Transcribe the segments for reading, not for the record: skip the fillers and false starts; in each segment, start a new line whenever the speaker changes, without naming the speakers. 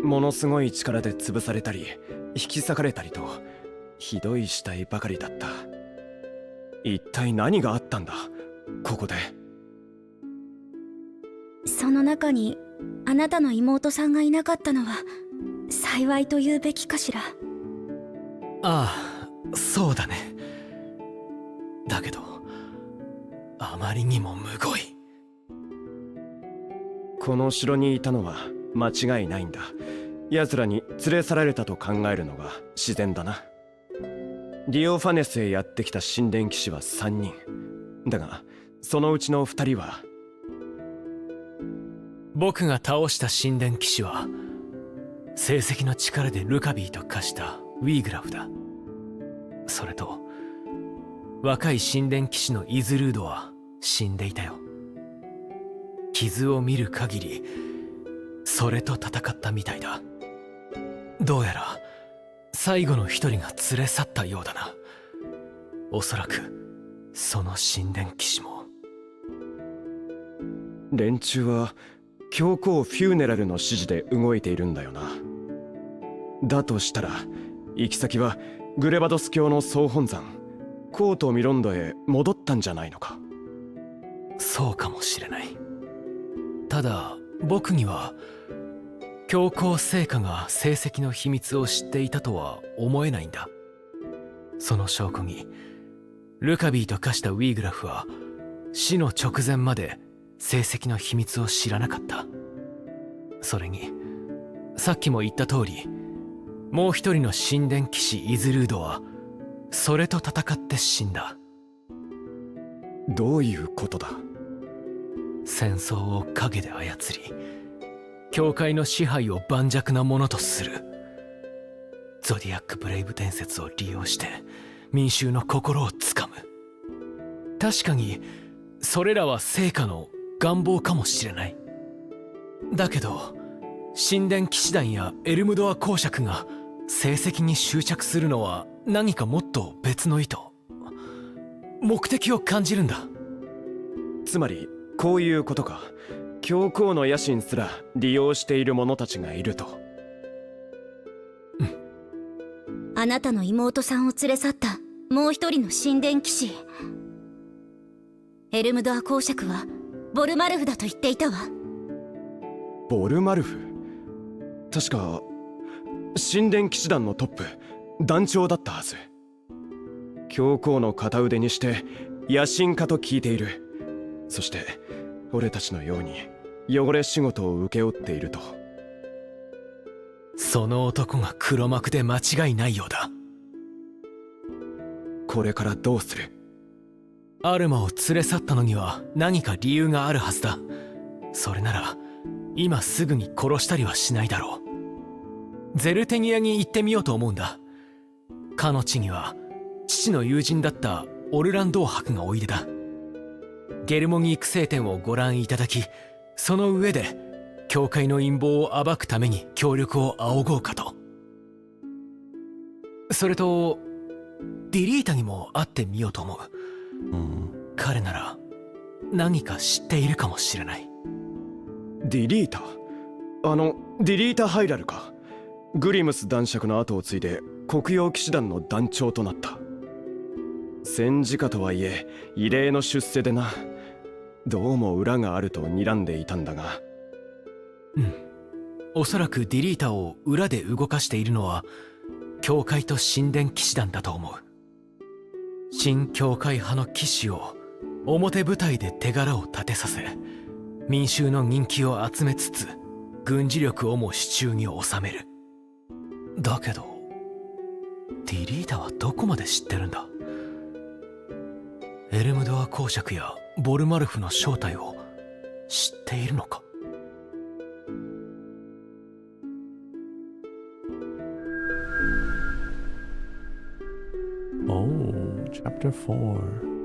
ものすごい力で潰されたり引き裂かれたりとひどい死体ばかりだった。一体何があったんだここで。
その中にあなたの妹さんがいなかったのは幸いと言うべきかしら。
ああ、そうだね。だけどあまりにもむごい。
この城にいたのは間違いないんだ。奴らに連れ去られたと考えるのが自然だな。リオファネスへやってきた神殿騎士は3人だが、そのうちの2人は。
僕が倒した神殿騎士は成績の力でルカビーと化したウィーグラフだ。それと若い神殿騎士のイズルードは死んでいたよ。傷を見る限りそれと戦ったみたいだ。どうやら最後の一人が連れ去ったようだな。おそらくその神殿騎士も。
連中は教皇フューネラルの指示で動いているんだよな。だとしたら行き先はグレバドス教の総本山コート・ミロンドへ戻ったんじゃないのか。
そうかもしれない。ただ僕には教皇聖火が成績の秘密を知っていたとは思えないんだ。その証拠にルカビーと化したウィーグラフは死の直前まで成績の秘密を知らなかった。それにさっきも言った通り、もう一人の神殿騎士イズルードはそれと戦って死んだ。
どういうことだ。
戦争を陰で操り教会の支配を盤石なものとする。ゾディアックブレイブ伝説を利用して民衆の心をつかむ。確かにそれらは聖火の願望かもしれない。だけど神殿騎士団やエルムドア公爵が成績に執着するのは何かもっと別の意図、目的を感じるんだ。
つまりこういうことか。教皇の野心すら利用している者たちがいると。
あなたの妹さんを連れ去ったもう一人の神殿騎士エルムドア公爵はボルマルフだと言っていたわ。
ボルマルフ、確か神殿騎士団のトップ団長だったはず。教皇の片腕にして野心家と聞いている。そして俺たちのように汚れ仕事を請け負っていると。
その男が黒幕で間違いないようだ。
これからどうする。
アルマを連れ去ったのには何か理由があるはずだ。それなら今すぐに殺したりはしないだろう。ゼルテニアに行ってみようと思うんだ。かの地には父の友人だったオルランドー伯がおいでだ。ゲルモギーク聖典をご覧いただき、その上で教会の陰謀を暴くために協力を仰ごうかと。それとディリータにも会ってみようと思う。彼なら何か知っているかもしれない。
ディリータ、ディリータ・ハイラルか。グリムス男爵の後を継いで黒曜騎士団の団長となった。戦時下とはいえ異例の出世でな。どうも裏があると睨んでいたんだが。
おそらくディリータを裏で動かしているのは教会と神殿騎士団だと思う。新教会派の騎士を表舞台で手柄を立てさせ、民衆の人気を集めつつ軍事力をも手中に収める。だけどディリータはどこまで知ってるんだ。エルムドア公爵やボルマルフの正体を知っているのか。
Oh, chapter 4.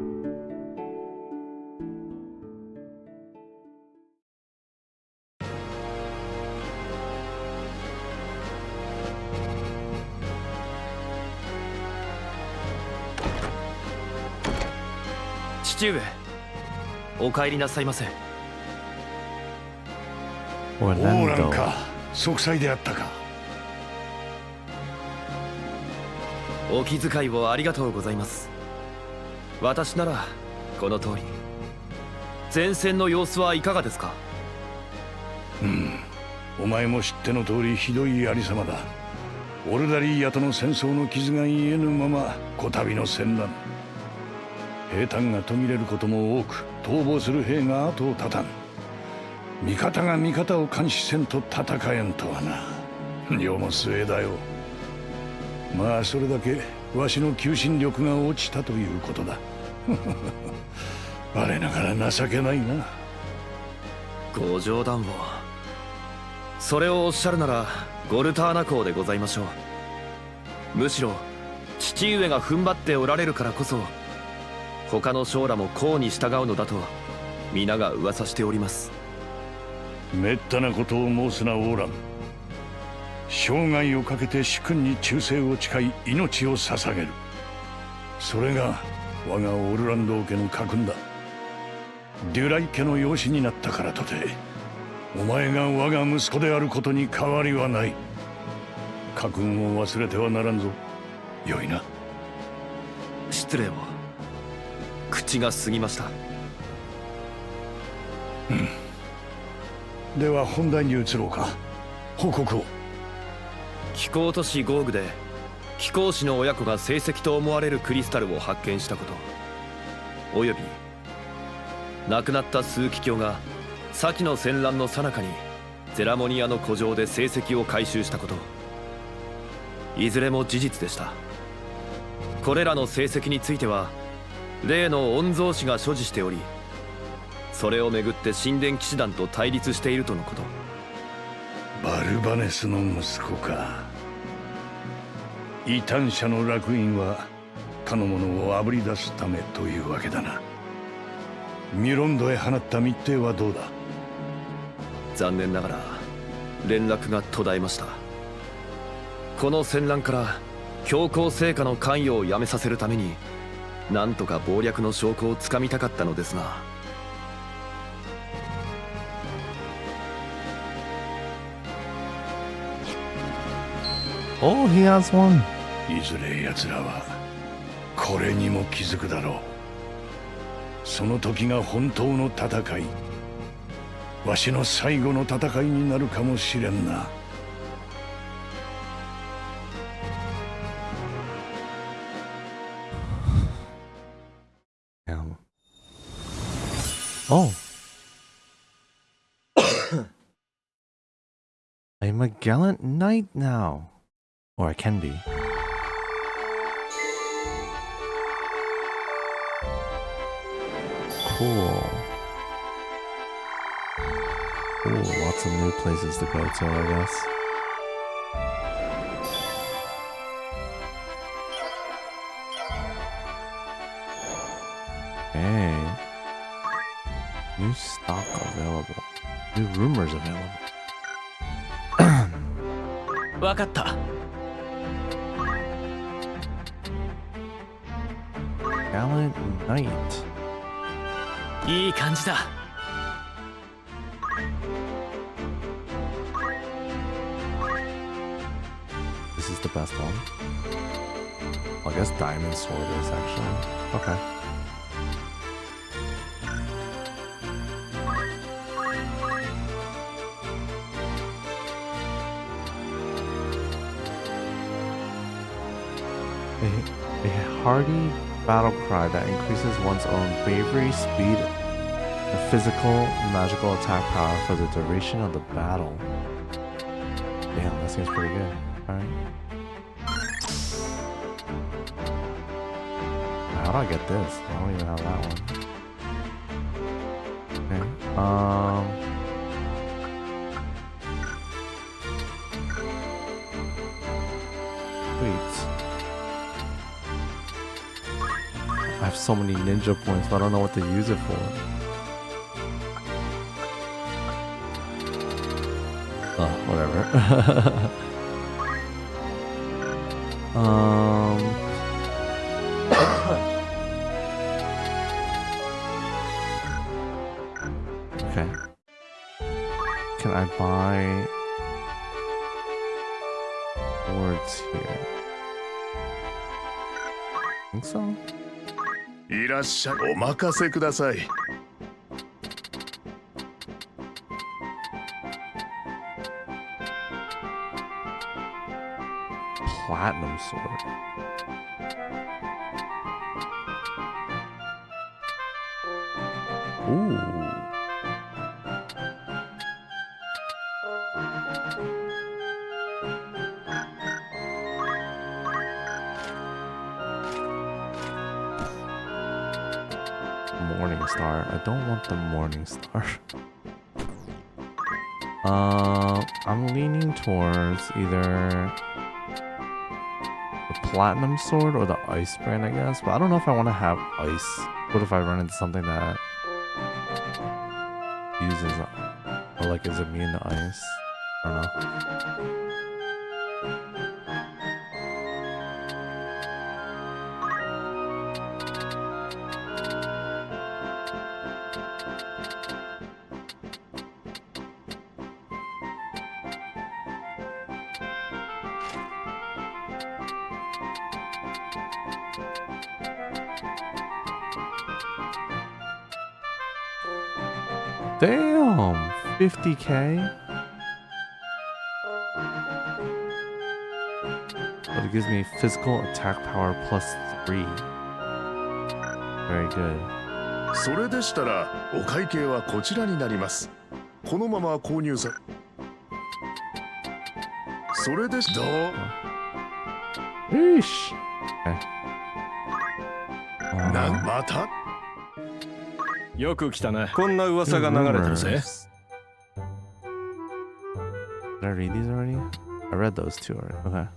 「父上、お帰りなさいませ。」
オーランか。
息災であったか。
お気遣いをありがとうございます。私ならこの通り。前線の様子はいかがですか？
お前も知っての通りひどいありさまだ。オルダリーヤとの戦争の傷が癒えぬままこたびの戦乱。兵隊が途切れることも多く、逃亡する兵が後を絶たん。味方が味方を監視せんと戦えんとはな。世も末だよ。まあそれだけわしの求心力が落ちたということだ。我ながら情けないな。
ご冗談を。それをおっしゃるならゴルターナ公でございましょう。むしろ父上が踏ん張っておられるからこそ他の将らも公に従うのだと皆が噂しております。
めったなことを申すなオーラン。生涯をかけて主君に忠誠を誓い命を捧げる。それが我がオルランド家の家訓だ。デュライ家の養子になったからとてお前が我が息子であることに変わりはない。家訓を忘れてはならんぞ。よいな。
失礼を。口が過ぎました。
では本題に移ろうか。報告を。
気候都市ゴーグで貴公子の親子が聖石と思われるクリスタルを発見したこと、および亡くなった枢機卿が先の戦乱の最中にゼラモニアの古城で聖石を回収したこと、いずれも事実でした。これらの聖石については例の御曹司が所持しており、それをめぐって神殿騎士団と対立しているとのこと。
バルバネスの息子か。異端者の烙印はかの者をあぶり出すためというわけだな。ミロンドへ放った密偵はどうだ？
残念ながら連絡が途絶えました。この戦乱から強行聖火の関与をやめさせるためになんとか謀略の証拠をつかみたかったのですが。
Oh, he has one.
いずれ奴らはこれにも気づくだろう。その時が本当の戦い、わしの最後の戦いになるかもしれんな。
Damn. Oh. I'm a gallant knight now. Or I can be. Cool. Ooh, lots of new places to go to, I guess. Hey. New stock available. New rumors available.
わかった。
Gallant Knight.
いい感じだ。
This is the best one. I guess Diamond Sword is actually. Okay. A hearty battle cry that increases one's own bravery, speed, and physical magical attack power for the duration of the battle. Damn, that seems pretty good. Alright. How do I get this? I don't even have that one. Okay. Wait. I have so many ninja points, but I don't know what to use it for. Oh, whatever. Okay. Can I buy Swords here. Think so?
いらっしゃい。お任せください。
Platinum sword. Ooh. Morning Star. I don't want the Morning Star. I'm leaning towards either the Platinum Sword or the Ice Brand, I guess. But I don't know if I want to have Ice. What if I run into something that uses, or like is immune to Ice? I don't know. Damn, 50k. But it gives me physical attack power +3. Very good.
それでしたらお会計はこちらになります。このまま購入さ。それでどう？
Eesh. Okay.
また？
よく来たね。こんな噂が流れてるぜ。
Did I read these already? I read those two already. Okay.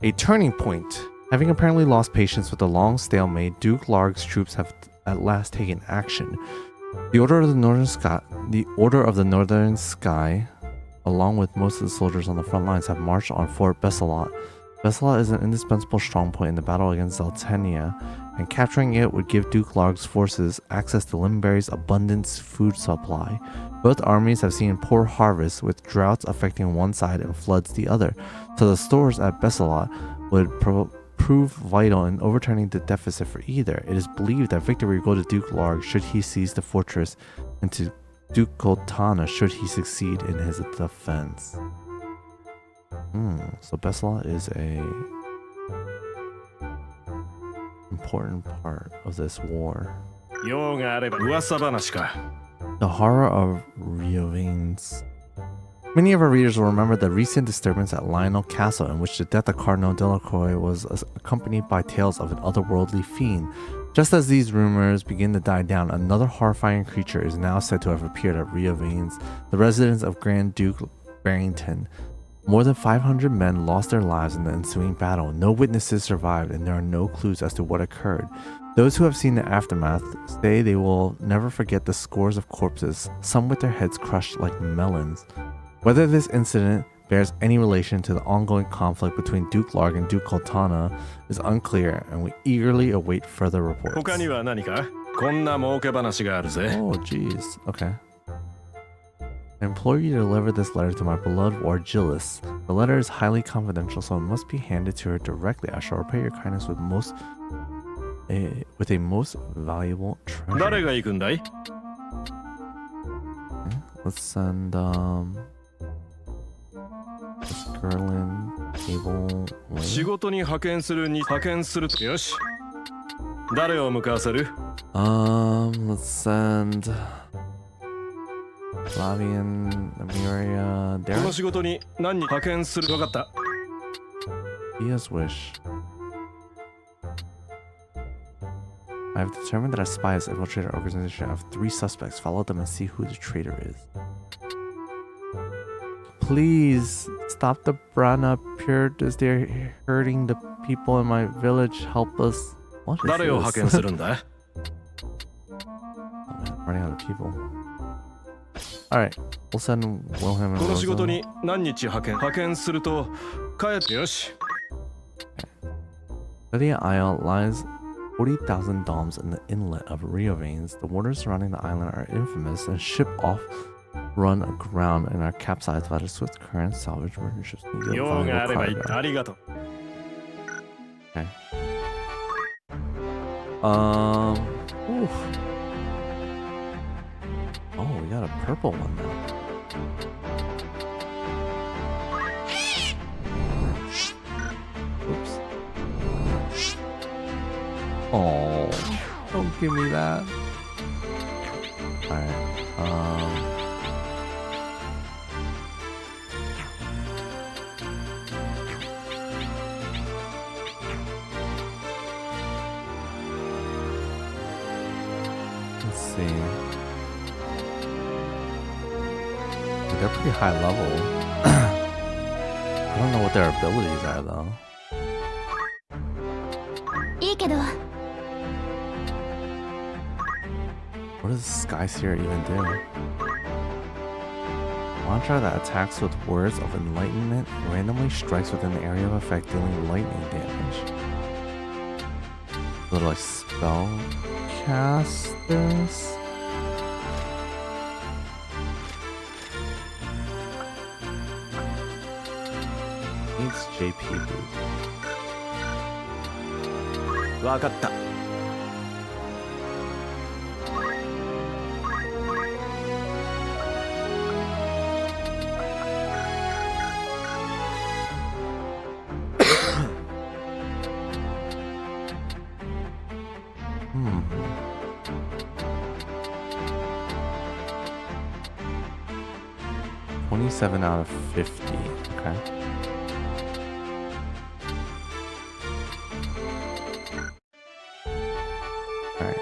A turning point. Having apparently lost patience with the long stalemate, Duke Larg's troops have at last taken action. The Order of the Northern Sky, along with most of the soldiers on the front lines, have marched on Fort Bessalot. Bessalot is an indispensable strongpoint in the battle against Zeltenia, and capturing it would give Duke Larg's forces access to Limberry's abundant food supply. Both armies have seen poor harvests, with droughts affecting one side and floods the other, so the stores at Bessalot would prove vital in overturning the deficit for either. It is believed that victory would go to Duke Larg should he seize the fortress, and to Duke Goltana should he succeed in his defense. So Bessalot is a important part of this war.
用があれば噂話か。
The horror of Riovanes. Many of our readers will remember the recent disturbance at Lionel Castle, in which the death of Cardinal Delacroix was accompanied by tales of an otherworldly fiend. Just as these rumors begin to die down, another horrifying creature is now said to have appeared at Riovanes, the residence of Grand Duke Barrington. More than 500 men lost their lives in the ensuing battle. No witnesses survived, and there are no clues as to what occurred. Those who have seen the aftermath say they will never forget the scores of corpses, some with their heads crushed like melons. Whether this incident bears any relation to the ongoing conflict between Duke Larg and Duke Goltana is unclear, and we eagerly await further reports.
他には何か？こんな儲け話があるぜ。
Oh, jeez. Okay. I implore you to deliver this letter to my beloved Wargillis. The letter is highly confidential, so it must be handed to her directly. I shall repay your kindness with a most valuable treasure.
誰が行くんだい？
Let's send this girl in Cable.
仕事に派遣するに派遣する。よし。誰を向かわせる？
Let's send Flavian, Emiria,
この
Derek.
仕事に何に派遣する？わかった。
Dia's wish. I have determined that a spy has infiltrated our organization. I have 3 suspects. Follow them and see who the traitor is. Please stop the Brana Puritas. They're hurting the people in my village. Help us. What is
誰を派遣
this?
するんだ？
Oh man, running out of people. Alright, we'll send Wilhelm and
この仕事
Rosa.
に何日派遣すると帰ってよし。
Lydia Isle lies 40,000 doms in the inlet of Riovanes. The waters surrounding the island are infamous and ship off run aground in our capsized by the swift current. Salvage merchant ships can get
用があれば
valuable cargo.
ありがとう。
Okay. Oof. Oh, we got a purple one now. Oops. Oh, don't give me that. Alright. Let's see. They're pretty high level. I don't know what their abilities are though.
いいけど
What does Sky Seer even do? Mantra that attacks with words of enlightenment randomly strikes within the area of effect, dealing lightning damage. Little like spell cast this. Needs JP boost.
わかった。
27 out of 50. Okay. Alright.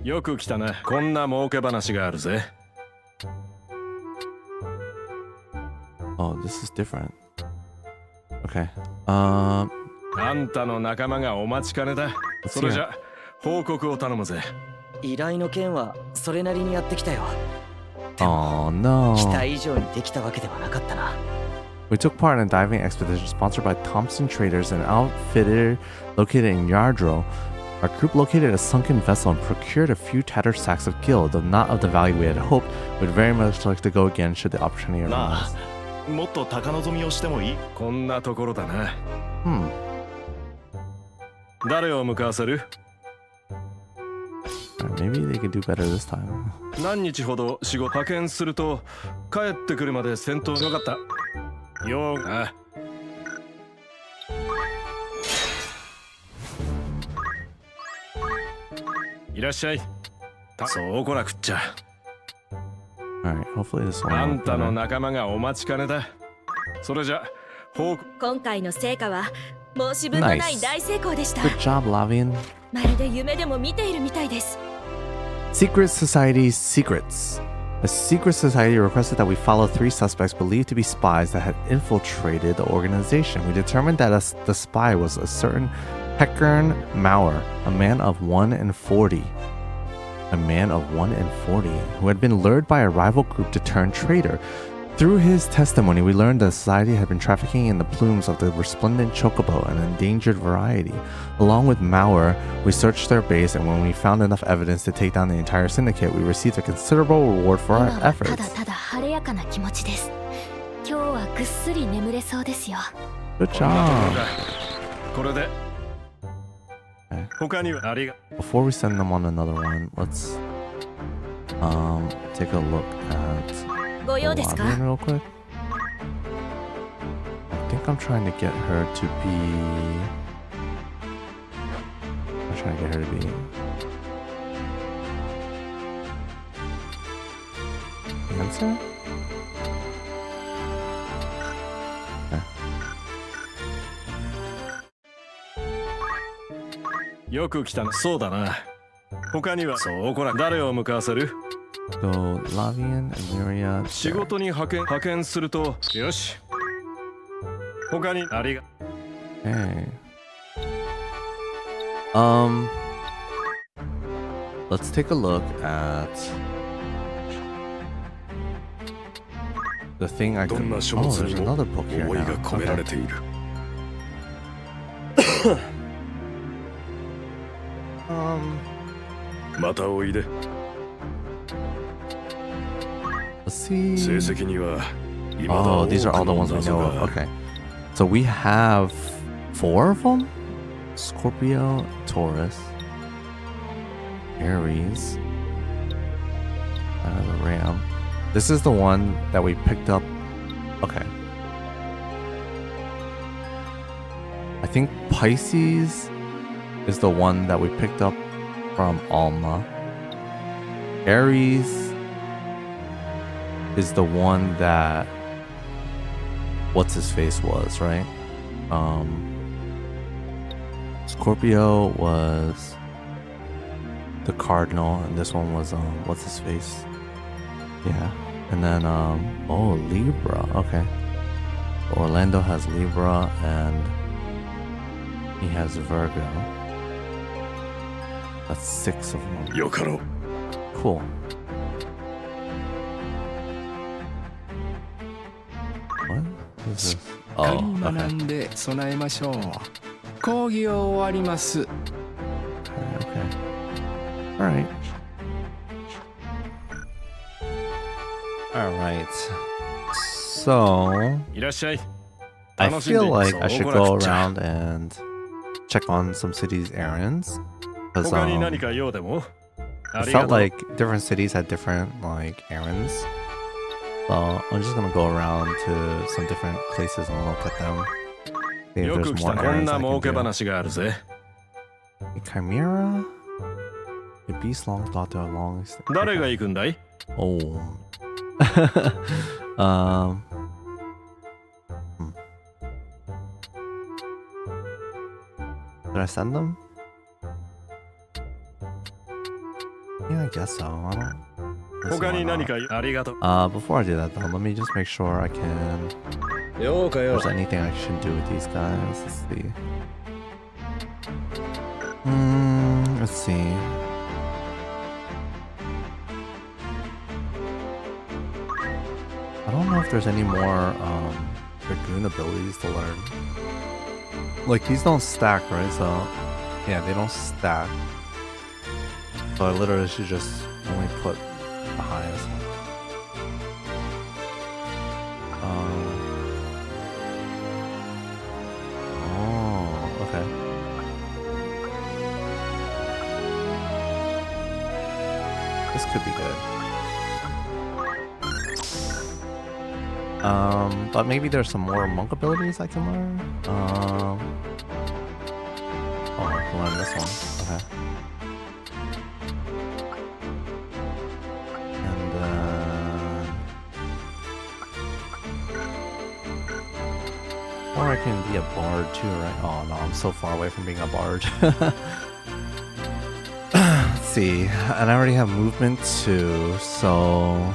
よく来たな。こんな儲け話があるぜ。
Oh, this is different. Okay.
あんたの仲間がお待ちかねだ。
Let's
それ
see
じ
it.
ゃ報告を頼むぜ。
依頼の件はそれなりにやってきたよ。
Oh no.
期待以上にできたわけではなかったな。
We took part in a diving expedition sponsored by Thompson Traders, an outfitter located in Yardro. Our group located a sunken vessel and procured a few tattered sacks of gill, though not of the value we had hoped. We'd very much like to go again should the opportunity arise.
もっと高望みをしてもいい？
こんなところだな。
Hmm.
誰を向かわせる？
Alright, maybe they could do better this time.
何日ほど仕事派遣すると帰ってくるまで戦闘よかった。ようあ。いらっしゃい。そうこなくっちゃ。
Alright, hopefully this one
あ
will
ん
work
たの
better.
仲間がお待ちかねだ。それじゃ報告。
今回の成果は申し分のない
Nice.
大成功でした。
Good job, Lavian.
まるで夢でも見ているみたいです。
Secret Society's secrets. The secret society requested that we follow 3 suspects believed to be spies that had infiltrated the organization. We determined that the spy was a certain Heckern Maurer, a man of 1 in 40. A man of 1 in 40 who had been lured by a rival group to turn traitor. Through his testimony, we learned the society had been trafficking in the plumes of the resplendent chocobo, an endangered variety. Along with Maurer, we searched their base, and when we found enough evidence to take down the entire syndicate, we received a considerable reward for
今
our
は
efforts.
ただただ晴れやかな気持ちです。今日はぐっすり眠れそうですよ。
Good
こんなところ
job.
だ。これで
Okay.
他にはありが。
Before we send them on another one, let's take a look at
ご用ですか？
Lavian real quick. I think I'm trying to get her to be. I'm trying to get her to be. Answer? Okay.
よく来たな。そうだな。他にはそうこな。誰を向かわせる？
So Lavian, Emiria.
仕事に派遣するとよし。他にありが。
Hey. Let's take a look at the thing I
ど
could.
んな書
Oh,
物
there's
にも
another book here
思い
now.
が込められ
Okay.
ている。またおいで。
Let's see.
成績には未だ
Oh,
多
these are
く
all the
の
ones we
謎
know
が
of.
ある。
Okay. So we have 4 of them? Scorpio, Taurus, Aries, the Ram. This is the one that we picked up. Okay. I think Pisces is the one that we picked up from Alma. Aries is the one that what's his face was, right? Scorpio was the cardinal, and this one was what's his face? Yeah. And then oh, Libra. Okay. Orlando has Libra and he has Virgo. That's 6 of them.
よかろう。
Cool. What is this? Oh,
学
okay.
んで備えましょう。講義を終わります。
Okay. Alright. Alright. So
いらっしゃい。
I feel like I should go around and check on some cities' errands. Because
他に何か用でも？
it felt like different cities had different like errands. So I'm just gonna go around to some different places and look at them. See if
よく
there's
来た。
more
こん
errands
な
I
儲け
can do.
話があるぜ。
A Chimera? A beast long thought to a long.
誰が行くんだい？
Oh. Did I send them? Yeah, I guess so. I don't. Listen,
他
why
に何
not?
かありがとう。
Before I do that though, let me just make sure I can.
ようか
If
よ。
there's anything I should do with these guys. Let's see. Let's see. I don't know if there's any more Dragoon abilities to learn. Like these don't stack, right? So yeah, they don't stack. So I literally should just only put the highest. Oh, okay. This could be good. But maybe there's some more monk abilities I can learn. Oh, I can learn this one. Okay. And or I can be a bard too, right? Oh no, I'm so far away from being a bard. Let's see, and I already have movement too, so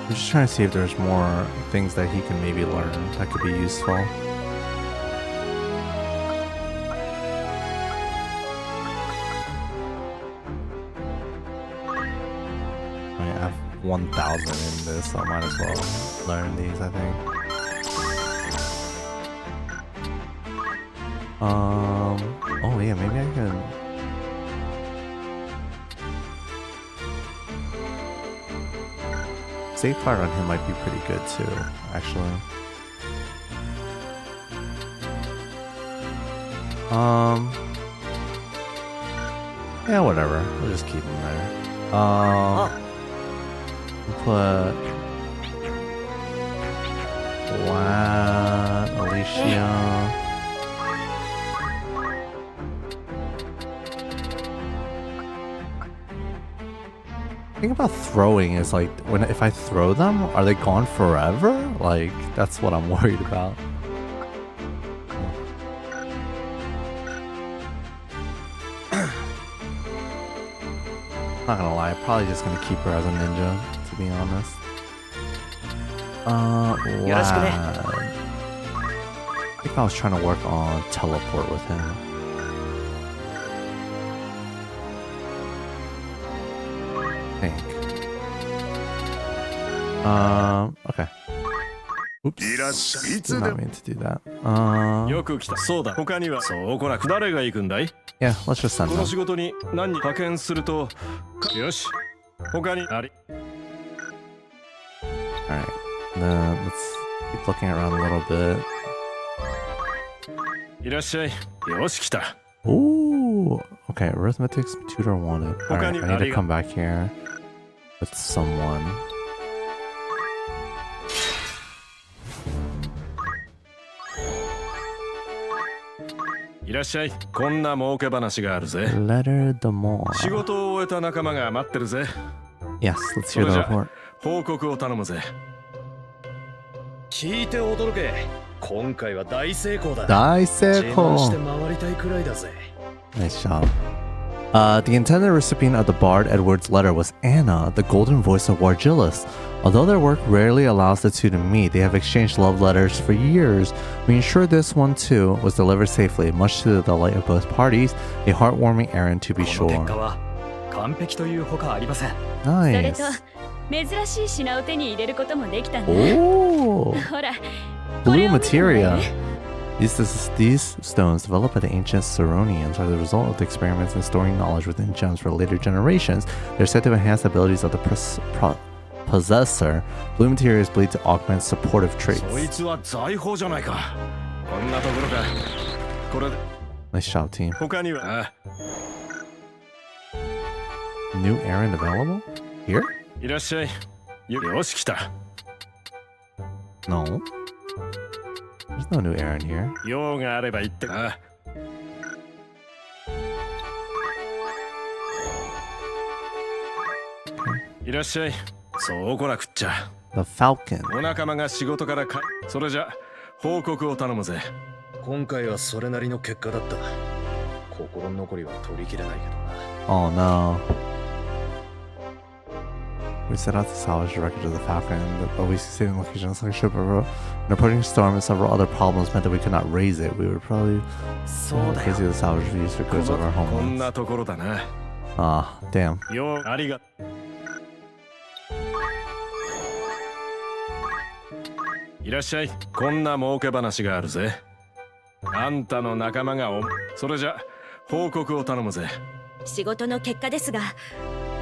I'm just trying to see if there's more things that he can maybe learn that could be useful. I have 1,000 in this, so I might as well learn these, I think. Oh yeah, maybe I can. Safe fire on him might be pretty good too, actually. Yeah, whatever. We'll just keep him there. Put Vlad, Alicia. The thing about throwing is like if I throw them, are they gone forever? Like that's what I'm worried about. Not gonna lie, I'm probably just gonna keep her as a ninja, to be honest. Lad. I think I was trying to work on teleport with him. I think. Okay. Oops. Did not mean to do that.
よく来た。そうだ。他にはそうこなく誰が行くんだい？
Yeah, let's just send
この
them.
仕事に何人派遣するとよし他にあり
Alright, then let's keep looking around a little bit.
いらっしゃいよし来た
Ooh, okay, arithmetics tutor wanted. Alright, I need to come back here with someone.
いらっしゃいこんな儲け話があるぜ
Letter the more.
仕事を終えた仲間が待ってるぜ
Yes, let's hear the report.
報告を頼むぜ
聞いて驚け。今回は大成功だ。
大成功。
自慢して回りたいくらいだぜ。
Nice job. The intended recipient of the Bard Edward's letter was Anna, the golden voice of Wargillus. Although their work rarely allows the two to meet, they have exchanged love letters for years. We ensure this one too was delivered safely, much to the delight of both parties. A heartwarming errand to be
この結
sure.
果は完璧というほかありません。
それ
Nice.
と珍しい品を手に入れることもできたんだ。
Oh,
ほら、こ
blue
れを見てもら
materia.
える？
These stones, developed by the ancient Saronians, are the result of the experiments in storing knowledge within gems for later generations. They're said to enhance the abilities of the possessor. Blue materia is believed to augment supportive traits.
そいつは財宝じゃないかこんなところかこれで
Nice job, team.
他には
New errand available? Here?
いらっしゃいよし来た
No. There's no new errand here.
用があれば言ってな。いらっしゃい。そうこなくっちゃ。
The Falcon.
お仲間が仕事からそれじゃ報告を頼むぜ。
今回はそれなりの結果だった。心残りは取りきれないけどな。
Oh no. We set out to salvage the wreckage of the Falcon, but we succeeded in location of the ship. An approaching storm and several other problems meant that we could not raise it. We would probably busy the salvage fees for goods of our
こん
homelands.
なところだな。
Ah, damn.
よありが。いらっしゃい。こんな儲け話があるぜ。あんたの仲間がそれじゃ報告を頼むぜ。
仕事の結果ですが、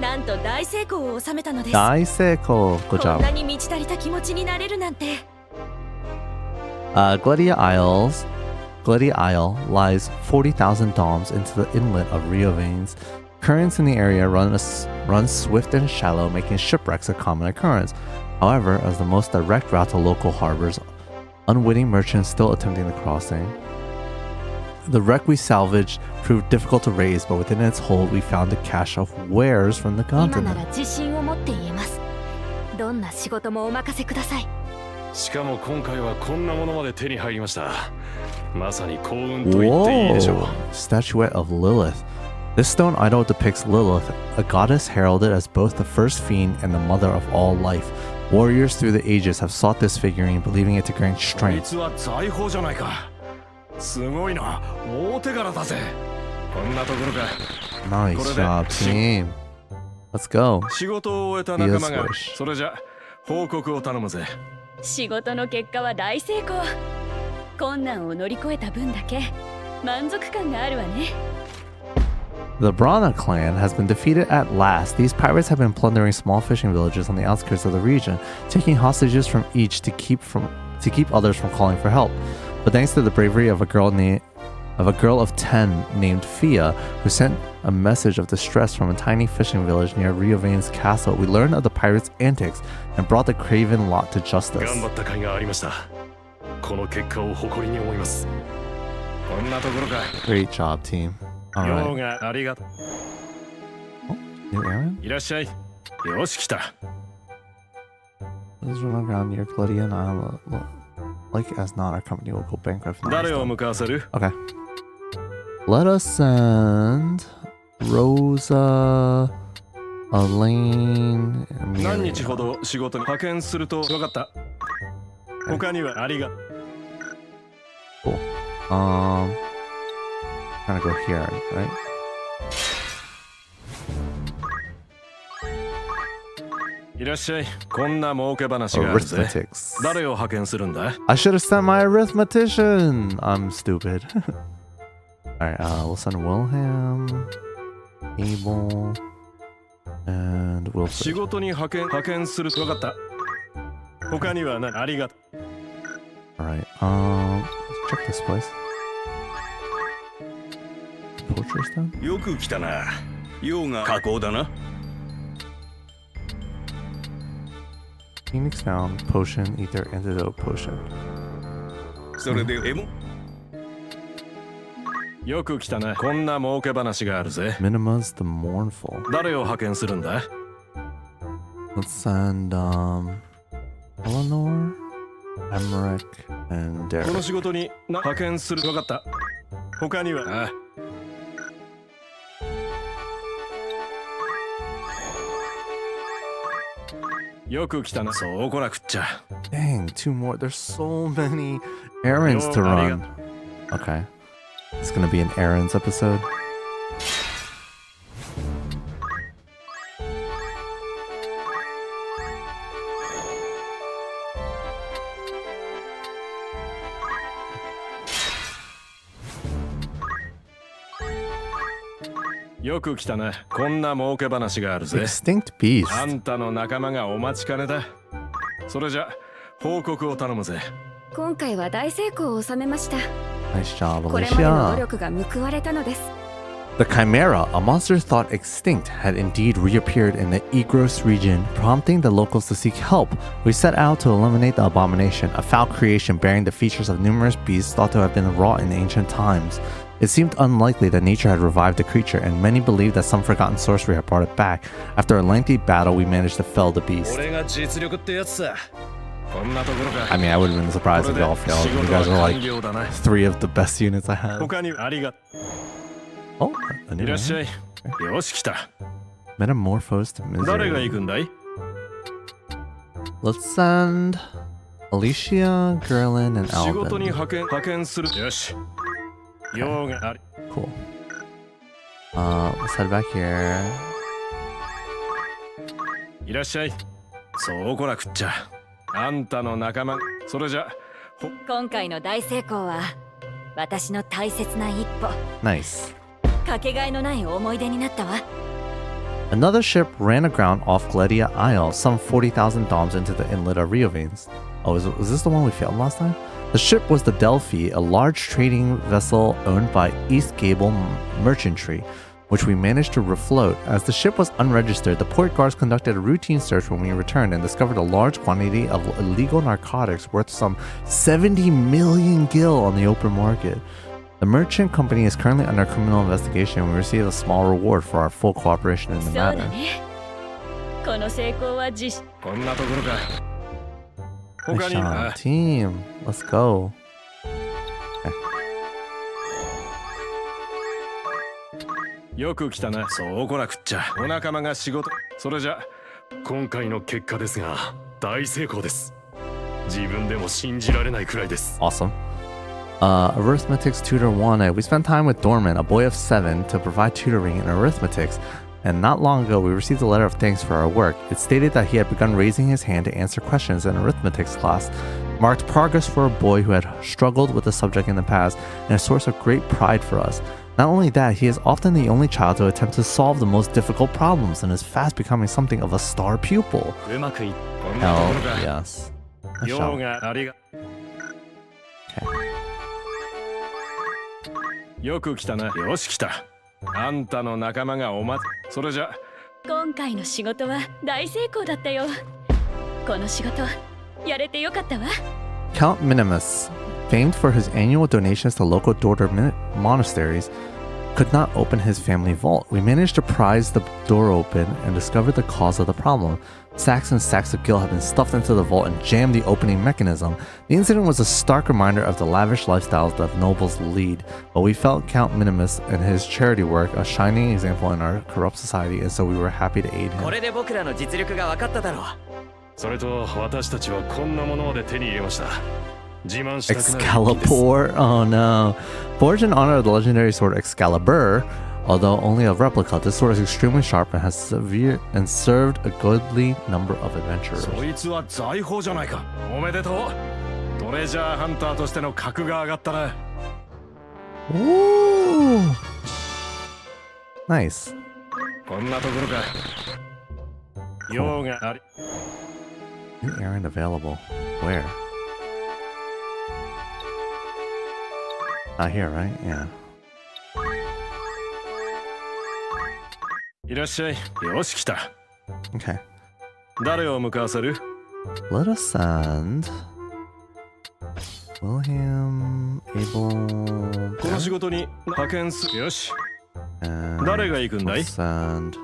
なんと大成功を収めたのです。
大成功. Good
こん
job.
なに満ち足りた気持ちになれるなんて。
Gledia Isle lies 40,000 doms into the inlet of Rio Veins. Currents in the area run swift and shallow, making shipwrecks a common occurrence. However, as the most direct route to local harbors, unwitting merchants still attempting the crossing. The wreck we salvaged proved difficult to raise, but within its hold we found a cache of wares from the
今な
continent.
ら自信を持って言えます。どんな仕事もお任せください。
しかも今回はこんなものまで手に入りました。まさに幸運と言っていいでしょう。
Whoa! Statuette of Lilith. This stone idol depicts Lilith, a goddess heralded as both the first fiend and the mother of all life. Warriors through the ages have sought this figurine, believing it to grant
こい
strength.
つは財宝じゃないか。すごいな。大手柄だぜ。こんなところか。
Nice job, team. Let's go.
仕事を終えた仲間が
Yes,
それじゃ報告を頼むぜ。
仕事の結果は大成功。困難を乗り越えた分だけ満足感があるわね。
The Brana clan has been defeated at last. These pirates have been plundering small fishing villages on the outskirts of the region, taking hostages from each to keep others from calling for help. But thanks to the bravery of a girl of 10 named Fia, who sent a message of distress from a tiny fishing village near Rio Vane's castle, we learned of the pirates' antics and brought the craven lot to justice.
頑張った甲斐がありました。この結果を誇りに思います。こんなところか。
Great job, team.
用
Alright.
がありがと
New errand?
う。いらっしゃい。よし来た。
Let's run around near Gledia and Isle. Like as not, our company will go bankrupt.
誰を向かわせる？
Okay. Let us send Rosa, Elaine, and
何日
Miriam.
ほど仕事に派遣すると分かった。他にはありが。
Gonna go here, right?
いらっしゃい。こんな儲け話があるぜ。
Arithmetics.
誰を派遣するんだ？
I should have sent my arithmetician. I'm stupid. Alright, we'll send Wilhelm, Abel, and
仕
Wilfred.
事に派遣する。分かった。他にはありがとう。
Alright, let's check this place. Poacher's Town?
よく来たな。用が加工だな。
Phoenix Down, Potion, Ether, Antidote, Potion.
それで
よく来たな。こんな儲け話があるぜ。
Minima's the Mournful.
誰を派遣するんだ？
Let's send, Eleanor, Emmerich, and
この
Derek.
仕事に派遣する。分かった。他には。よく来たな。そう来なくっちゃ。
Dang, 2 more. There's so many errands to run. Okay. It's gonna be an errands episode. Extinct beast.
あんたの仲間がお待ちかねだ。それじゃ報告を頼むぜ。
今回は大成功を収めました。
Nice job,
これまでの努
Alicia.
力が報われたのです。
The Chimera, a monster thought extinct, had indeed reappeared in the Egros region, prompting the locals to seek help. We set out to eliminate the abomination, a foul creation bearing the features of numerous beasts thought to have been wrought in ancient times. It seemed unlikely that nature had revived the creature, and many believed that some forgotten sorcery had brought it back. After a lengthy battle, we managed to fell the beast.
俺が実力ってやつさ。
こんなところか。
I mean, I would have been surprised if y'all failed. You guys are like
だな。
3 of the best units I had.
他にありが。
Oh, a
い
new
らっしゃ
man.
い。よし来た。
Metamorphosed to
誰が
misery.
行くんだい？
Let's send Alicia, Gerlin, and
仕事に
Alvin.
派遣する。よし。用があり。
Cool. Let's head back here.
いらっしゃい。そう来なくっちゃ。あんたの仲間。それじゃ。
今回の大成功は私の大切な一歩。
Nice.
かけがえのない思い出になったわ。
Another ship ran aground off Gledia Isle, some 40,000 doms into the inlet of Riovines. Oh, is this the one we failed last time? The ship was the Delphi, a large trading vessel owned by East Gable Merchantry, which we managed to refloat. As the ship was unregistered, the port guards conducted a routine search when we returned and discovered a large quantity of illegal narcotics worth some 70 million gil on the open market. The merchant company is currently under criminal investigation and we received a small reward for our full cooperation in the
そうだ
matter.
ね。この成功は
こんなところか。
Nice
他に
job, team. Let's go.
よく来たな。そう来なくっちゃ。お仲間が仕事。それじゃ。
今回の結果ですが大成功です。自分でも信じられないくらいです。
Awesome. Arithmetics Tutor 1. We spent time with Dorman, a boy of 7, to provide tutoring in arithmetics. And not long ago, we received a letter of thanks for our work. It stated that he had begun raising his hand to answer questions in arithmetics class, marked progress for a boy who had struggled with the subject in the past, and a source of great pride for us. Not only that, he is often the only child to attempt to solve the most difficult problems and is fast becoming something of a star pupil.
うまくいっ
こんなとこ
Hell
ろか。
yes. Nice
用
job.
がありが。
Okay.
よく来たな。よし来た。あんたの仲間がおま。それじゃ。
今回の仕事は大成功だったよ。この仕事やれてよかったわ。
Count Minimus, famed for his annual donations to local daughter monasteries, could not open his family vault. We managed to prise the door open and discovered the cause of the problem. Sacks and sacks of gil had been stuffed into the vault and jammed the opening mechanism. The incident was a stark reminder of the lavish lifestyles that nobles lead, but we felt Count Minimus and his charity work a shining example in our corrupt society, and so we were happy to aid
こ
him.
れで僕らの実力が分かっただろう。
それと私たちはこんなものまで手に入れました。自慢したくなる一気です。
Excalibur? Oh no. Forged in honor of the legendary sword Excalibur, although only a replica, this sword is extremely sharp and has severe and served a goodly number of adventurers.
そいつは財宝じゃないか。おめでとう。トレジャーハンターとしての格が上がったな。
Ooh. Nice.
こんなところか。用があり。
New errand available. Where? Not here, right? Yeah.
いらっしゃい。よし、来た。
Okay.
誰を向かわせる？
Let us send William, Abel,
この仕事に派遣する。よし。
and
誰が行くんだい？
let's send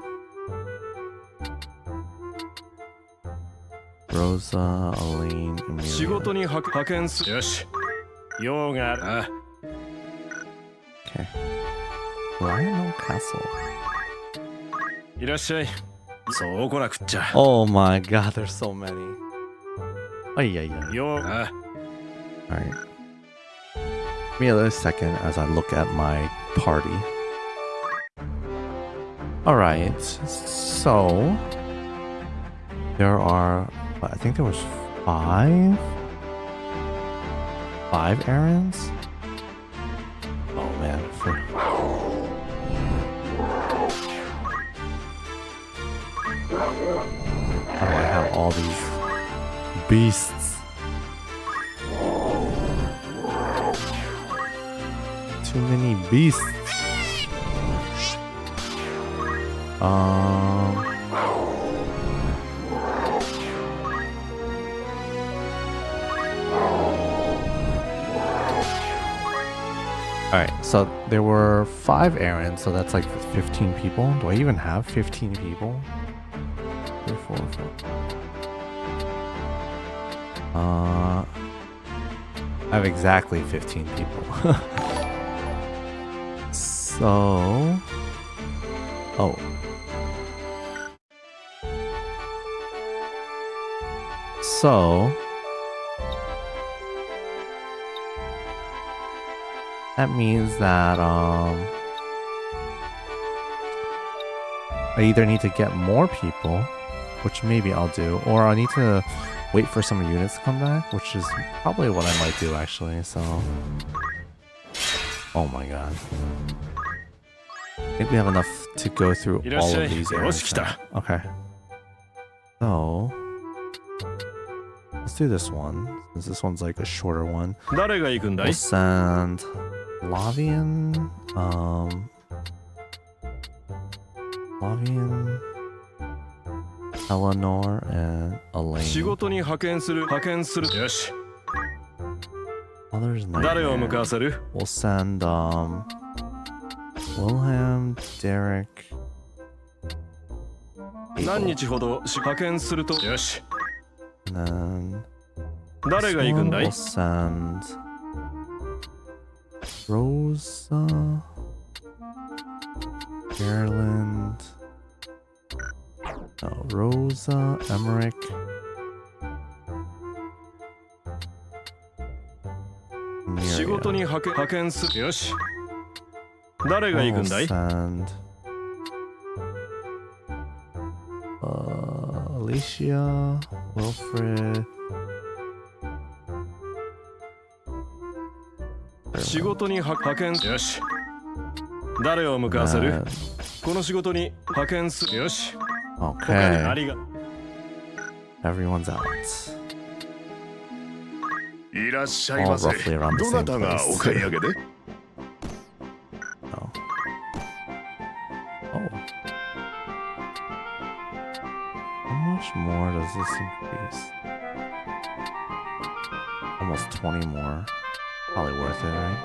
Rosa, Aline,
仕
Amelia.
事に派遣する。よし。用がある。あ、
Okay. Lionel Castle.
いらっしゃい。そう来なくっちゃ。
Oh my god, there's so many. Oh, yeah, yeah.
用が。
Alright. Give me a second as I look at my party. Alright, so there are, I think there was five errands? Oh man, how do I have all these beasts? Too many beasts. Alright, so there were 5 errands, so that's like 15 people. Do I even have 15 people? 3, 4, 4. I have exactly 15 people. So... Oh. So... That means that, I either need to get more people, which maybe I'll do, or I need to wait for some units to come back, which is probably what I might do actually, so... Oh my god. I think we have enough to go through all of these areas now. Okay. So... Let's do this one, since this one's like a shorter one.
誰が行くんだい？
We'll send Lavian, Eleanor, and Elaine.
仕事に派遣する。よし。
Mother's
誰を向か
Nightmare.
わせる？
We'll send Wilhelm, Derek.
何日ほど派遣すると。よし。
And then
誰が行くんだい？
we'll send Rosa, Ireland. No, Rosa, Emmerich. Myria.
仕事に派遣する。よし。誰が行くんだい？
We'll send Alicia, Wilfred.
仕事に派遣。よし。誰を向かわせる？この仕事に派遣する。よし。他にあ
Okay,
りが。
everyone's out.
いらっしゃいませ。
All roughly around the
どな
same
たが
place.
お買い上げで？
Oh. Oh. How much more does this increase? Almost 20 more. Probably worth it, right?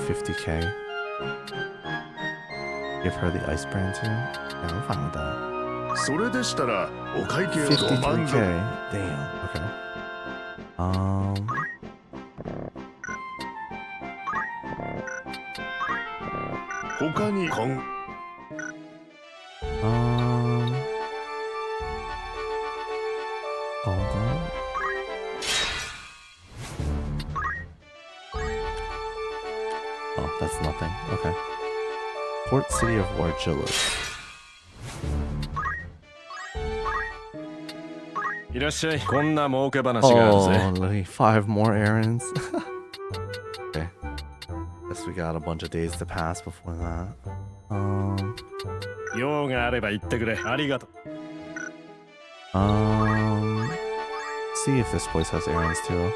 $50K. Give her the ice brand too? Yeah, I'm fine with that.
それでしたらお会計をご満
53K.
足。
Damn. Okay.
他に
Hold on. Oh, that's nothing. Okay. Port City of Orgilis.
いらっしゃい。こんな儲け話がある
Oh,
ぜ。
only 5 more errands. Okay. Guess we got a bunch of days to pass before that.
用があれば言ってくれ。ありがとう。
See if this place has errands too.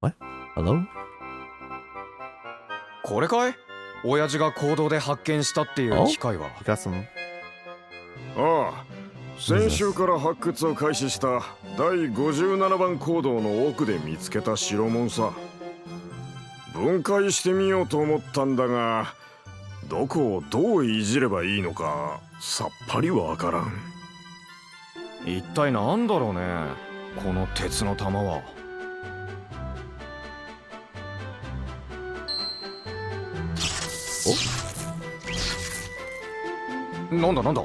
What? Hello?
これかい？親父が行動で発見したっていう機械は。
You got some.
ああ、先週から発掘を開始した第57番坑道の奥で見つけた代物さ。分解してみようと思ったんだが、どこをどういじればいいのかさっぱりわからん。
一体なんだろうね、この鉄の玉は。お？なんだなんだ？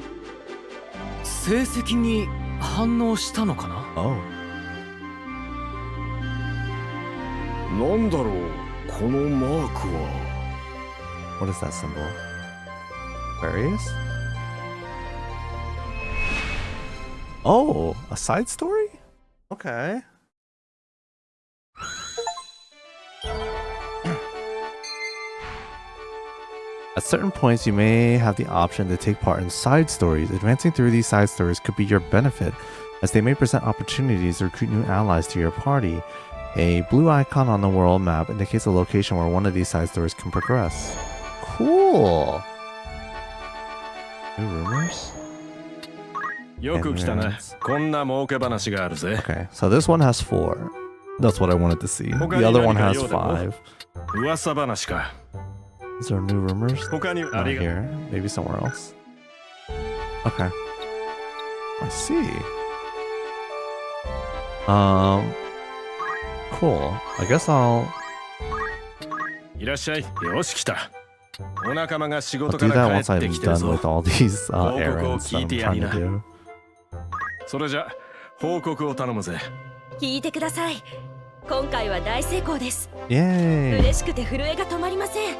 成績に反応したのかな？
Oh.
なんだろう、このマークは。
What is that symbol? Aquarius? Oh, a side story? Okay. At certain points, you may have the option to take part in side stories. Advancing through these side stories could be your benefit, as they may present opportunities to recruit new allies to your party. A blue icon on the world map indicates a location where one of these side stories can progress. Cool! New rumors?
よく来たな。こんな儲け話があるぜ。
Okay, so this one has 4. That's what I wanted to see. The other one has 5.
噂話か。
Is there new rumors?
他に
Not here. Maybe somewhere else. Okay. I see. Cool. I guess I'll
いらっしゃい。よし来た。お仲間が仕
I'll
事
do
か
that
ら
once
帰って
I'm
きてる
done
ぞ。
with all these
報告を
errands that
聞い
I'm
てや
trying
り
to
な。
do.
それじゃ報告を頼むぜ。
聞いてください。今回は大成功です。
Yay!
嬉しくて震えが止まりません。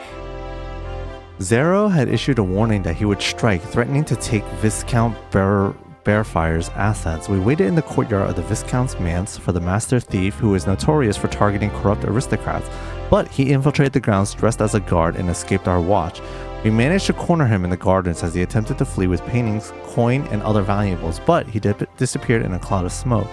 Zero had issued a warning that he would strike, threatening to take Viscount Bearfire's assets. We waited in the courtyard of the Viscount's manse for the master thief, who is notorious for targeting corrupt aristocrats, but he infiltrated the grounds dressed as a guard and escaped our watch. We managed to corner him in the gardens as he attempted to flee with paintings, coin, and other valuables, but he disappeared in a cloud of smoke.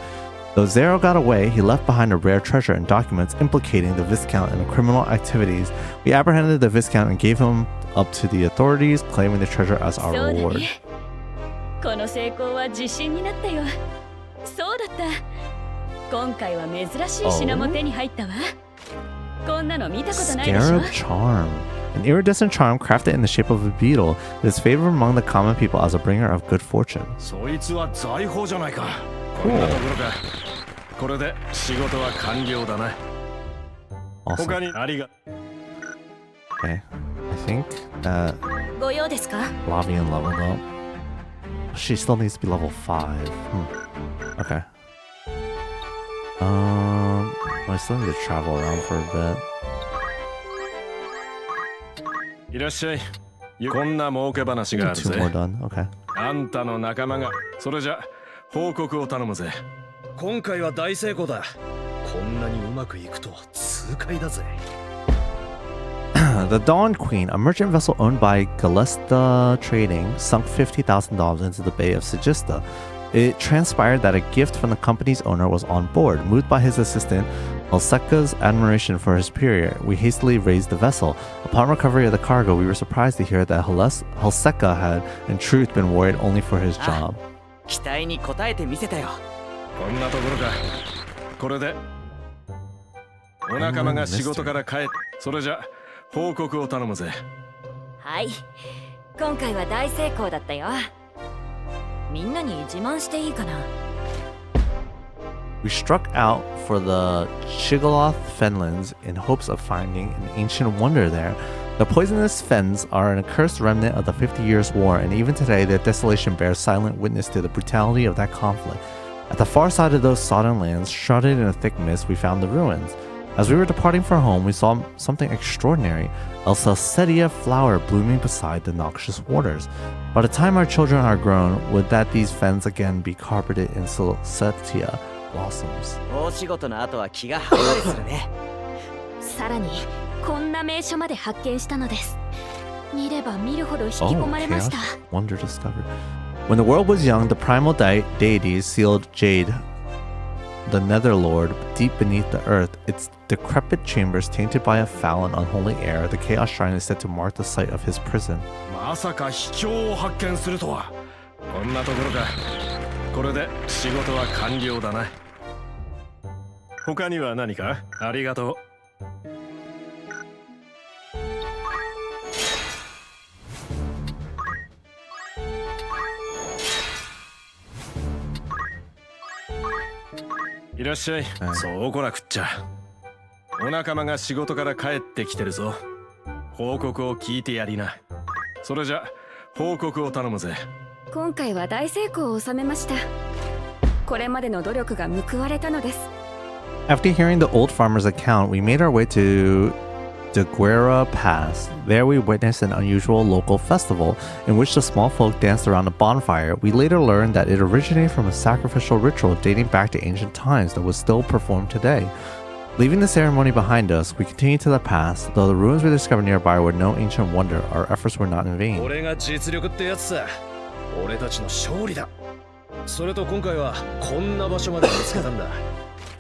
Though Zero got away, he left behind a rare treasure and documents implicating the Viscount in criminal activities. We apprehended the Viscount and gave him up to the authorities, claiming the treasure as our
そうだ
reward.
ね。この成功は自信になったよ。そうだった。今回は珍しい品も手に入ったわ。こんなの見たことないでしょ。
Scarab Charm. An iridescent charm crafted in the shape of a beetle. It is favored among the common people as a bringer of good fortune.
そいつは財宝じゃないか。こんなところか。これで仕事は完了だな。
Awesome.
他にありが。
Okay. I think that
ご用ですか？
Lavian leveled up. She still needs to be level 5. Okay. I still need to travel around for a bit.
いらっしゃい。こんな儲け話がある
Two
ぜ。
more done. Okay.
あんたの仲間が。それじゃ報告を頼むぜ。
今回は大成功だ。こんなにうまくいくとは痛快だぜ。
The Dawn Queen, a merchant vessel owned by Galesta Trading, sunk $50,000 into the Bay of Segista. It transpired that a gift from the company's owner was on board. Moved by his assistant, Alseka's admiration for his superior, we hastily raised the vessel. Upon recovery of the cargo, we were surprised to hear that Alseka had, in truth, been worried only for his job.
期待に応えてみせたよ。
こんなところか。これでお仲間が仕事から帰って。それじゃ報告を頼むぜ。
はい。今回は大成功だったよ。みんなに自慢していいかな。
We struck out for the Chigaloth Fenlands in hopes of finding an ancient wonder there. The poisonous fens are an accursed remnant of the 50 Years' War, and even today their desolation bears silent witness to the brutality of that conflict. At the far side of those sodden lands, shrouded in a thick mist, we found the ruins. As we were departing for home, we saw something extraordinary, a salsetia flower blooming beside the noxious waters. By the time our children are grown, would that these fens again be carpeted in salsetia blossoms.
大仕事の後は気が晴れたりするね。
さらにこんな名所まで発見したのです。見れば見るほど引き込まれました。
Wonder discovered. When the world was young, the primal deities sealed jade, the netherlord, deep beneath the earth. Its decrepit chambers tainted by a foul and unholy air, the chaos shrine is said to mark the site of his prison.
まさか秘境を発見するとは。こんなところか。これで仕事は完了だな。他には何か？ありがとう。いらっしゃい。そうこなくっちゃ。お仲間が仕事から帰ってきてるぞ。報告を聞いてやりな。それじゃ報告を頼むぜ。
今回は大成功を収めました。これまでの努力が報われたのです。
After hearing the old farmer's account, we made our way to Deguera Pass. There we witnessed an unusual local festival in which the small folk danced around a bonfire. We later learned that it originated from a sacrificial ritual dating back to ancient times that was still performed today. Leaving the ceremony behind us, we continued to the pass. Though the ruins we discovered nearby were no ancient wonder, our efforts were not in vain.
これが実力ってやつさ。俺たちの勝利だ。それと今回はこんな場所まで見つけたんだ。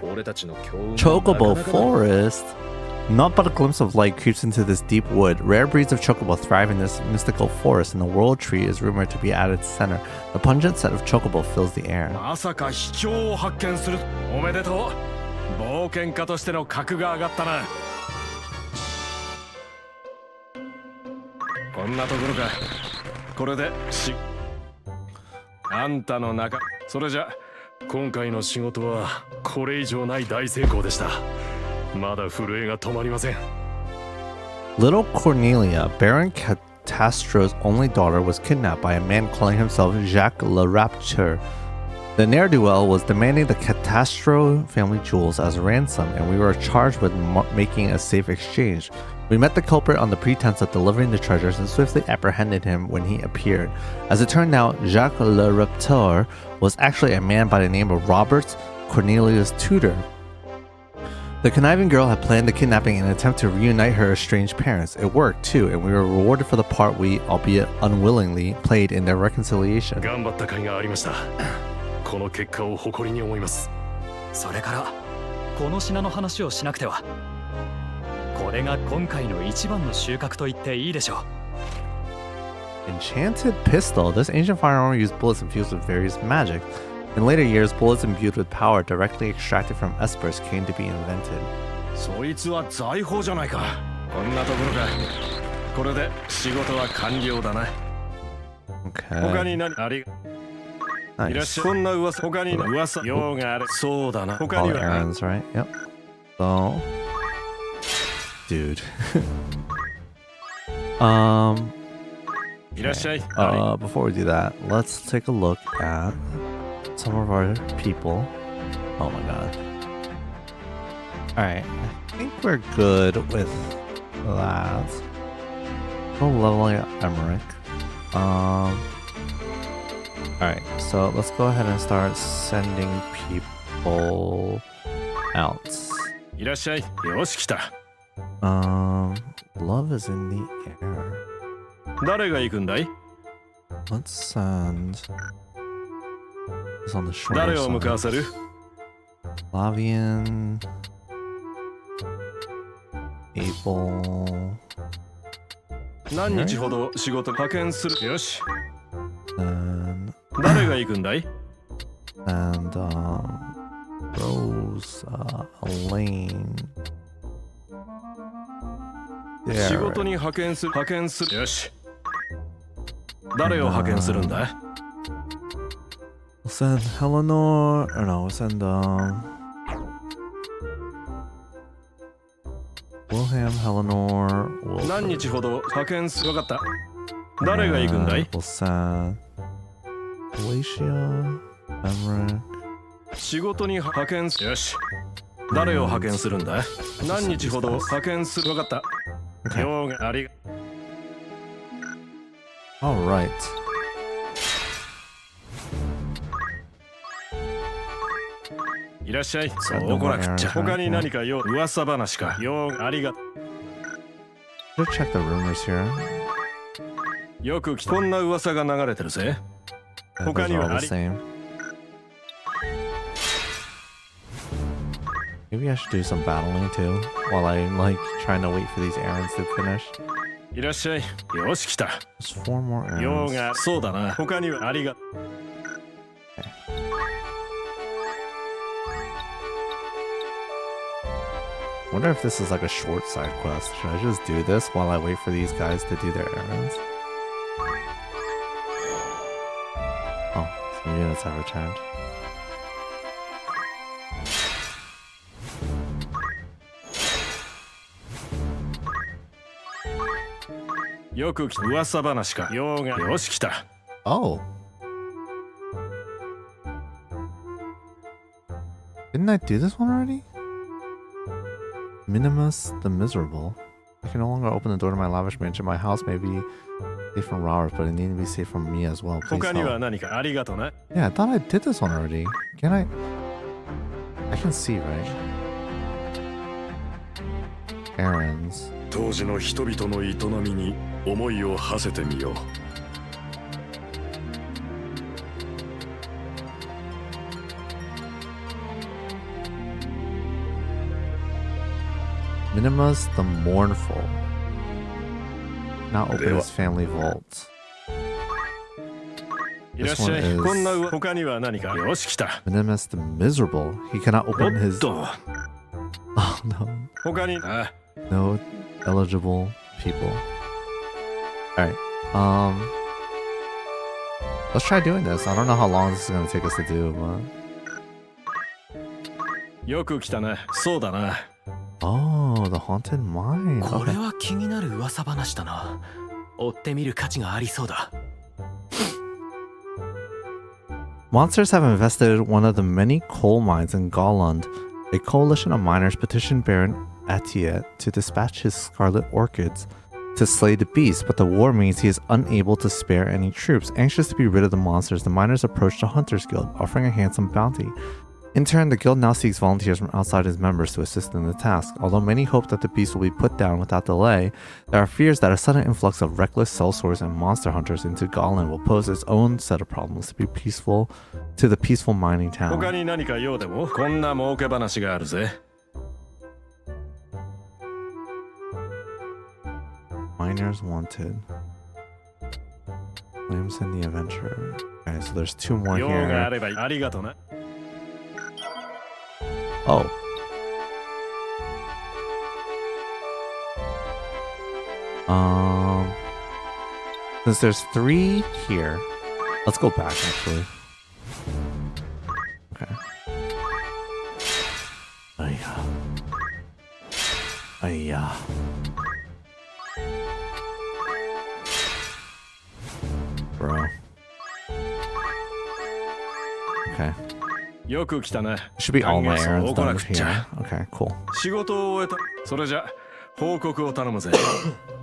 俺たちの強運。
Chocobo Forest. Not but a glimpse of light creeps into this deep wood. Rare breeds of chocobo thrive in this mystical forest, and the world tree is rumored to be at its center. The pungent scent of chocobo fills the air.
まさか秘境を発見する。おめでとう。冒険家としての格が上がったな。こんなところか。これであんたの中。それじゃ今回の仕事はこれ以上ない大成功でした。まだ震えが止まりません。
Little Cornelia, Baron Catastro's only daughter, was kidnapped by a man calling himself Jacques Le Rapture. The ne'er-do-well was demanding the Catastro family jewels as ransom, and we were charged with making a safe exchange. We met the culprit on the pretense of delivering the treasures and swiftly apprehended him when he appeared. As it turned out, Jacques Le Rapture was actually a man by the name of Robert, Cornelia's tutor. The conniving girl had planned the kidnapping in an attempt to reunite her estranged parents. It worked too, and we were rewarded for the part we, albeit unwillingly, played in their reconciliation.
頑張った甲斐がありました。この結果を誇りに思います。
それからこの品の話をしなくては。これが今回の一番の収穫と言っていいでしょう。
Enchanted pistol. This ancient firearm used bullets infused with various magic. In later years, bullets imbued with power directly extracted from espers came to be invented.
そいつは財宝じゃないか。こんなところか。これで仕事は完了だな。
Okay.
他に何あり。
Nice.
いらっしゃい。こんな噂。他に噂。用がある。そうだな。他に
All
は。
errands, right? Yep. So, dude.
いらっしゃい。
Before we do that, let's take a look at some of our people. Oh my god. Alright, I think we're good with that. Go leveling up Emmerich. Alright, so let's go ahead and start sending people out.
いらっしゃい。よし来た。
Love is in the air.
誰が行くんだい？
Let's send this on the shore
誰を向かわせる？
Lavian, Abel.
何日ほど仕事派遣する？よし。
And
誰が行くんだい？
and Rose, Elaine.
仕事に派遣する。よし。誰を派遣するんだ？
We'll send Eleanor. Or no, we'll send Wilhelm, Eleanor.
何日ほど派遣する？わかった。誰が行くんだい？
We'll send Galatia, Emmerich.
仕事に派遣する。よし。誰を派遣するんだ？何日ほど派遣する？分かった。ようありが。
Alright.
いらっしゃい。そうこなくっちゃ。他に何か噂話か。ようありが。
Should check the rumors here.
よくこんな噂が流れてるぜ。
Those are all the same. Maybe I should do some battling too, while I'm like trying to wait for these errands to finish.
いらっしゃい。よし来た。
There's 4 more
よう
errands.
がそうだな。他にはありが。
Wonder if this is like a short side quest. Should I just do this while I wait for these guys to do their errands? Oh, some units have returned. Oh. Didn't I do this one already? Minimus the Miserable. I can no longer open the door to my lavish mansion. My house may be safe from robbers, but it needs to be safe from me as well. Please help. Yeah, I thought I did this one already. Can I? I can see, right? Errands.
当時の人々の営みに思いを馳せてみよう。
Minimus the Mournful. Now open his family vault. This one is Minimus the Miserable. He cannot open his... Oh no. No eligible people. Alright. Let's try doing this. I don't know how long this is going to take us to do, but... Oh, the haunted mine.
これは気になる噂話だな。追ってみる価値がありそうだ。
Monsters have invested one of the many coal mines in Golland. A coalition of miners petitioned Baron Atiet to dispatch his scarlet orchids to slay the beast, but the war means he is unable to spare any troops. Anxious to be rid of the monsters, the miners approached the Hunters Guild, offering a handsome bounty. In turn, the guild now seeks volunteers from outside its members to assist in the task. Although many hope that the beast will be put down without delay, there are fears that a sudden influx of reckless sellswords and monster hunters into Golland will pose its own set of problems to the peaceful mining town. Miners wanted. Williamson the Adventurer. Okay, so there's 2 more here. Oh. Since there's 3 here, let's go back actually. Okay. Bro. Okay. Should be all my errands done here. Okay, cool.
仕事を終えた。それじゃ報告を頼むぜ。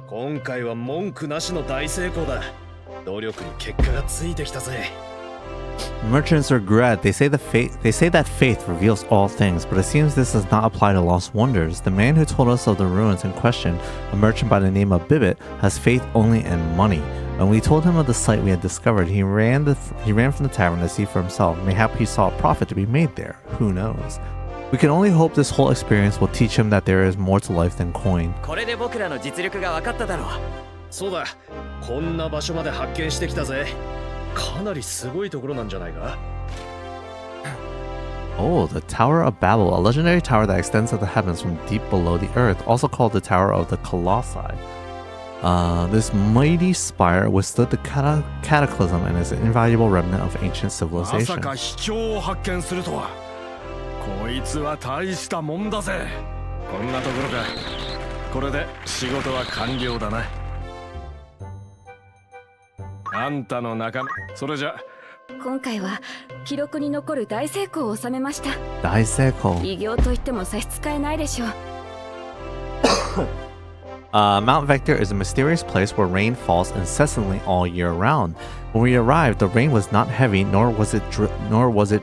今回は文句なしの大成功だ。努力に結果がついてきたぜ。
Merchants regret. They say that faith reveals all things, but it seems this does not apply to lost wonders. The man who told us of the ruins in question, a merchant by the name of Bibbit, has faith only in money. When we told him of the site we had discovered, he ran from the tavern to see for himself. Mayhap he saw a profit to be made there. Who knows? We can only hope this whole experience will teach him that there is more to life than coin.
これで僕らの実力が分かっただろう。
そうだ。こんな場所まで発見してきたぜ。かなりすごいところなんじゃないか。
Oh, the Tower of Babel, a legendary tower that extends to the heavens from deep below the earth, also called the Tower of the Colossi. This mighty spire withstood the cataclysm and is an invaluable remnant of ancient civilization.
まさか秘境を発見するとは。こいつは大したもんだぜ。こんなところか。これで仕事は完了だな。あんたの仲間、それじゃ
今回は記録に残る大成功を収めました。
大成功。
偉業と言っても差し支えないでしょう。
Mount Vector is a mysterious place where rain falls incessantly all year round. When we arrived, the rain was not heavy, nor was it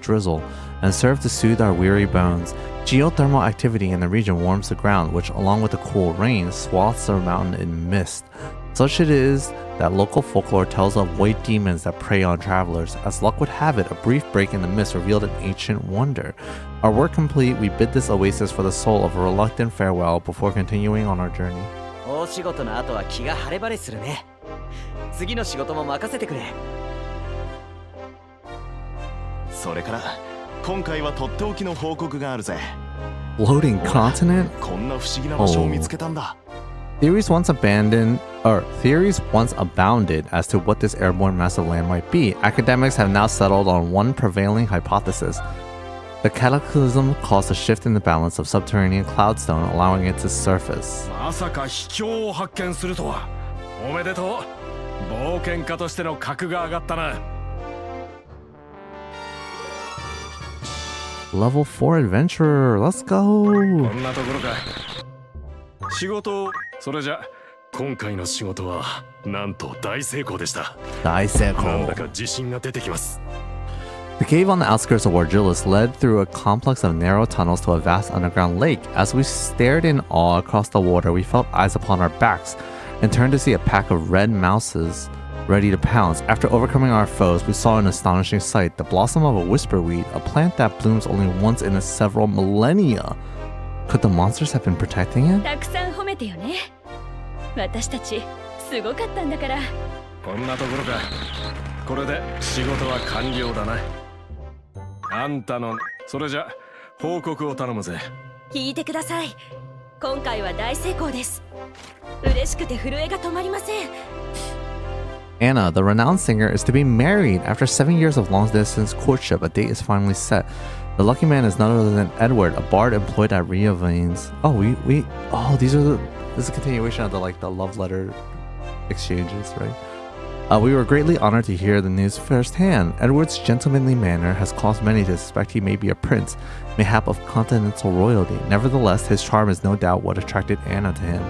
drizzle, and served to soothe our weary bones. Geothermal activity in the region warms the ground, which, along with the cool rain, swathes the mountain in mist. Such it is that local folklore tells of white demons that prey on travelers. As luck would have it, a brief break in the mist revealed an ancient wonder. Our work complete, we bid this oasis for the soul of a reluctant farewell before continuing on our journey.
大仕事の後は気が晴れ晴れするね。次の仕事も任せてくれ。
それから今回はとっておきの報告があるぜ。
Floating continent?
こんな不思議な場所を見つけたんだ。
Theories once abounded as to what this airborne mass of land might be. Academics have now settled on one prevailing hypothesis. The cataclysm caused a shift in the balance of subterranean cloudstone, allowing it to surface.
まさか秘境を発見するとは。おめでとう。冒険家としての格が上がったな。
Level 4 adventurer, let's go!
こんなところか。仕事、それじゃ今回の仕事はなんと大成功でした。
大成功。
なんだか自信が出てきます。
The cave on the outskirts of Wargilus led through a complex of narrow tunnels to a vast underground lake. As we stared in awe across the water, we felt eyes upon our backs and turned to see a pack of red mouses ready to pounce. After overcoming our foes, we saw an astonishing sight, the blossom of a whisperweed, a plant that blooms only once in several millennia. Could the monsters have been protecting it?
たくさん褒めてよね。私たちすごかったんだから。
こんなところか。これで仕事は完了だな。あんたのそれじゃ報告を頼むぜ。
聞いてください。今回は大成功です。嬉しくて震えが止まりません。
Anna, the renowned singer, is to be married. After 7 years of long-distance courtship, a date is finally set. The lucky man is none other than Edward, a bard employed at Ivalice. This is a continuation of the love letter exchanges, right? We were greatly honored to hear the news firsthand. Edward's gentlemanly manner has caused many to suspect he may be a prince, mayhap of continental royalty. Nevertheless, his charm is no doubt what attracted Anna to him.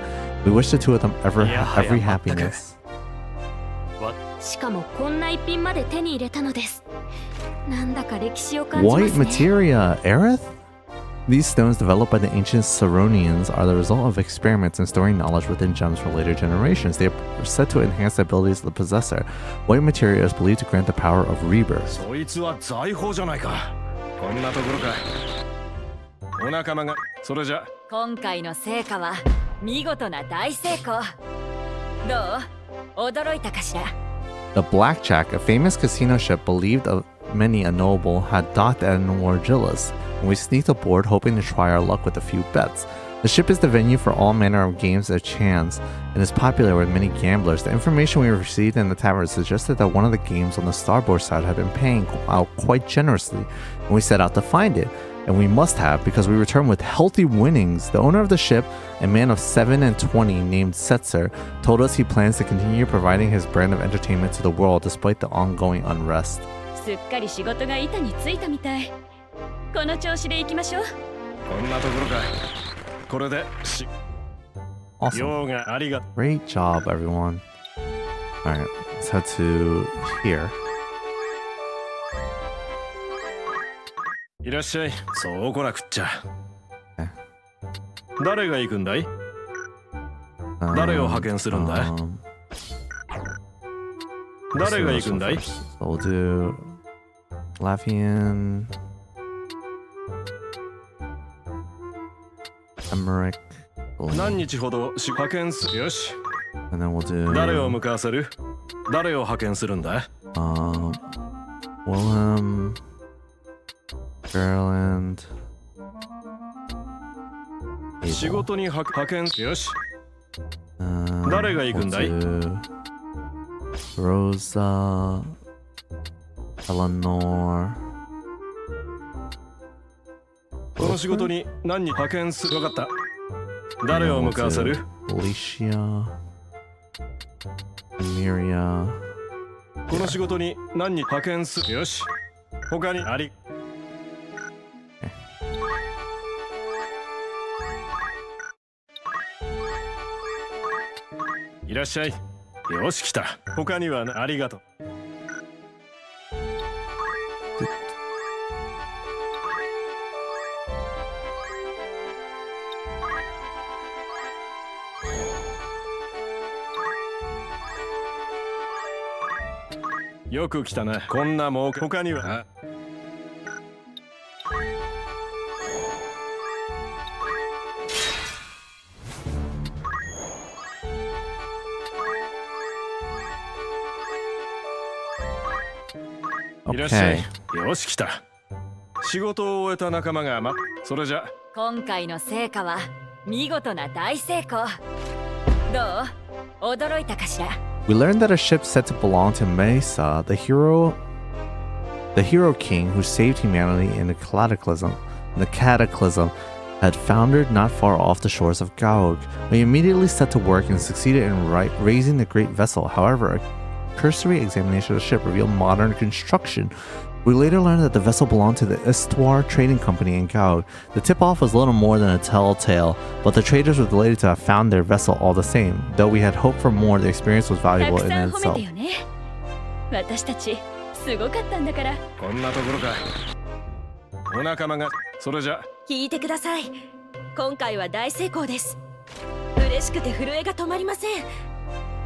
We wish the two of them every happiness.
しかもこんな一品まで手に入れたのです。なんだか歴史を感じますね。
White materia, Aerith? These stones developed by the ancient Saronians are the result of experiments in storing knowledge within gems for later generations. They are said to enhance the abilities of the possessor. White materia is believed to grant the power of rebirth.
そいつは財宝じゃないか。こんなところか。お仲間がそれじゃ。
今回の成果は見事な大成功。どう？驚いたかしら？
The Blackjack, a famous casino ship believed of many a noble, had docked at Wargilus, and we sneaked aboard hoping to try our luck with a few bets. The ship is the venue for all manner of games of chance and is popular with many gamblers. The information we received in the tavern suggested that one of the games on the starboard side had been paying out quite generously, and we set out to find it. And we must have, because we returned with healthy winnings. The owner of the ship, a man of 7 and 20 named Setzer, told us he plans to continue providing his brand of entertainment to the world despite the ongoing unrest.
すっかり仕事が板についたみたい。この調子で行きましょう。
こんなところか。これで
Awesome.
用がありがとう。
Great job, everyone. Alright, let's head to here.
いらっしゃい。そうこなくっちゃ。誰が行くんだい？誰を派遣するんだ？誰が行くんだい？
So we'll do Lavian, Emmerich,
何日ほど派遣する？よし。
and then we'll do
誰を向かわせる？誰を派遣するんだ？
Willem, Garland.
仕事に派遣よし。誰が行くんだい？
Rosa, Eleanor.
この仕事に何人派遣する？わかった。誰を向かわせる？
Alicia, Miria,
この仕事に何に派遣する。よし。他にあり。いらっしゃい。よし来た。他にはありがとう。よく来たな。こんな儲け。他には。いらっしゃい。よし来た。仕事を終えた仲間がそれじゃ。
今回の成果は見事な大成功。どう？驚いたかしら？
We learned that a ship said to belong to Mesa, the hero king who saved humanity in the cataclysm, had foundered not far off the shores of Gaug. We immediately set to work and succeeded in raising the great vessel. However, a cursory examination of the ship revealed modern construction. We later learned that the vessel belonged to the Histoire Trading Company in Gaug. The tip-off was little more than a telltale, but the traders were delighted to have found their vessel all the same. Though we had hoped for more, the experience was valuable in itself.
私たちすごかったんだから。
こんなところか。お仲間が。それじゃ。
聞いてください。今回は大成功です。嬉しくて震えが止まりません。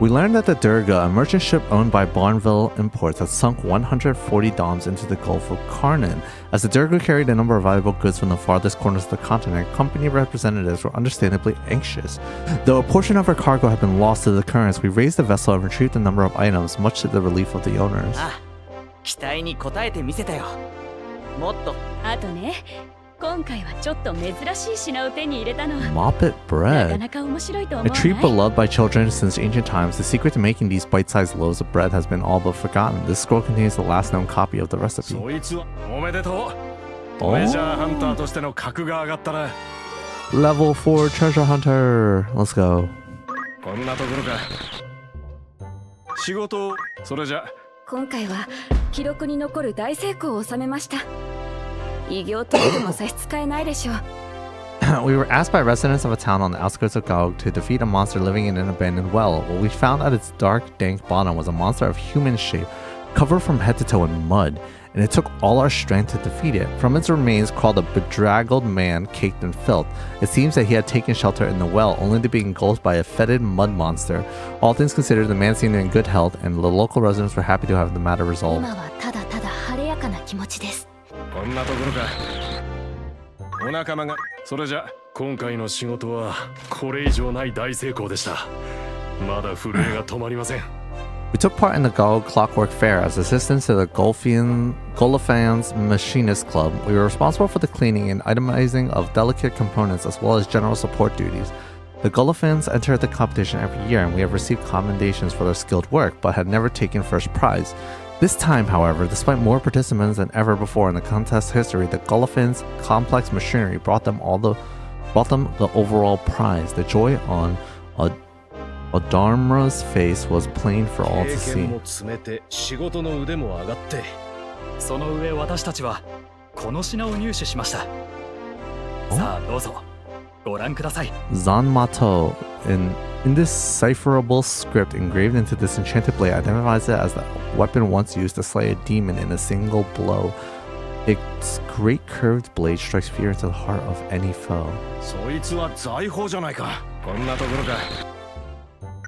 We learned that the Durga, a merchant ship owned by Barnville Imports, had sunk 140 doms into the Gulf of Karnan. As the Durga carried a number of valuable goods from the farthest corners of the continent, company representatives were understandably anxious. Though a portion of her cargo had been lost to the currents, we raised the vessel and retrieved a number of items, much to the relief of the owners.
期待に応えてみせたよ。もっと。
あとね、今回はちょっと珍しい品を手に入れたの。
Moppet
なか
bread.
なか面白いと思
A
わない？
treat beloved by children since ancient times, the secret to making these bite-sized loaves of bread has been all but forgotten. This scroll contains the last known copy of the recipe.
そいつはおめでとう。メジャーハンターとしての格が上がったな。
Level 4 treasure hunter. Let's go.
こんなところか。仕事を。それじゃ。
今回は記録に残る大成功を収めました。偉業と言っても差し支えないでしょう。
We were asked by residents of a town on the outskirts of Gaug to defeat a monster living in an abandoned well. What we found at its dark, dank bottom was a monster of human shape, covered from head to toe in mud, and it took all our strength to defeat it. From its remains crawled a bedraggled man caked in filth. It seems that he had taken shelter in the well, only to be engulfed by a fetid mud monster. All things considered, the man seemed in good health, and the local residents were happy to have the matter resolved.
今はただただ晴れやかな気持ちです。
こんなところか。お仲間が。それじゃ。今回の仕事はこれ以上ない大成功でした。まだ震えが止まりません。
We took part in the Gaug Clockwork Fair as assistants to the Golifans Machinist Club. We were responsible for the cleaning and itemizing of delicate components as well as general support duties. The Golifans enter the competition every year, and we have received commendations for their skilled work, but had never taken first prize. This time, however, despite more participants than ever before in the contest's history, the Golifans' complex machinery brought them the overall prize. The joy on Adharma's face was plain for all to see.
その上私たちはこの品を入手しました。さあどうぞご覧ください。
Zanmato, an indecipherable script engraved into this enchanted blade, identifies it as the weapon once used to slay a demon in a single blow. Its great curved blade strikes fear into the heart of any foe.
そいつは財宝じゃないか。こんなところか。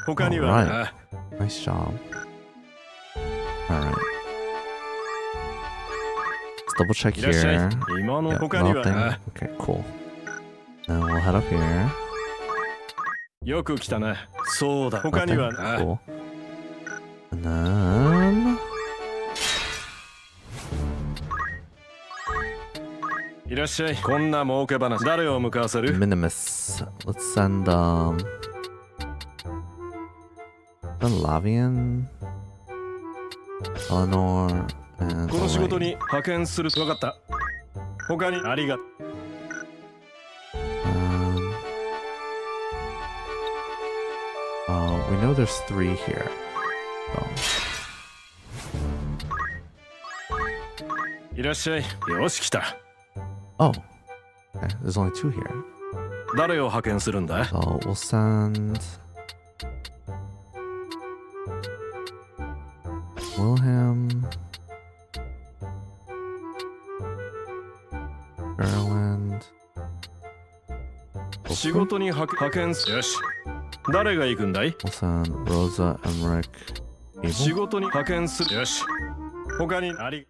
他には。
Alright. Nice job. Alright. Let's double check here. Yep, nothing. Okay, cool. Then we'll head up here.
よく来たな。そうだ。他には。
Cool. And then.
いらっしゃい。こんな儲け話。誰を向かわせる？
Minimus. Let's send Lavian, Eleanor, and
この仕事に派遣する。わかった。他にありがとう。
We know there's 3 here. So.
いらっしゃい。よし来た。
Oh, okay. There's only 2 here.
誰を派遣するんだ？
So we'll send Wilhelm, Erland.
仕事に派遣す。よし。誰が行くんだい？
We'll send Rosa, Emmerich,
仕
Abel.
事に派遣する。よし。他にあり。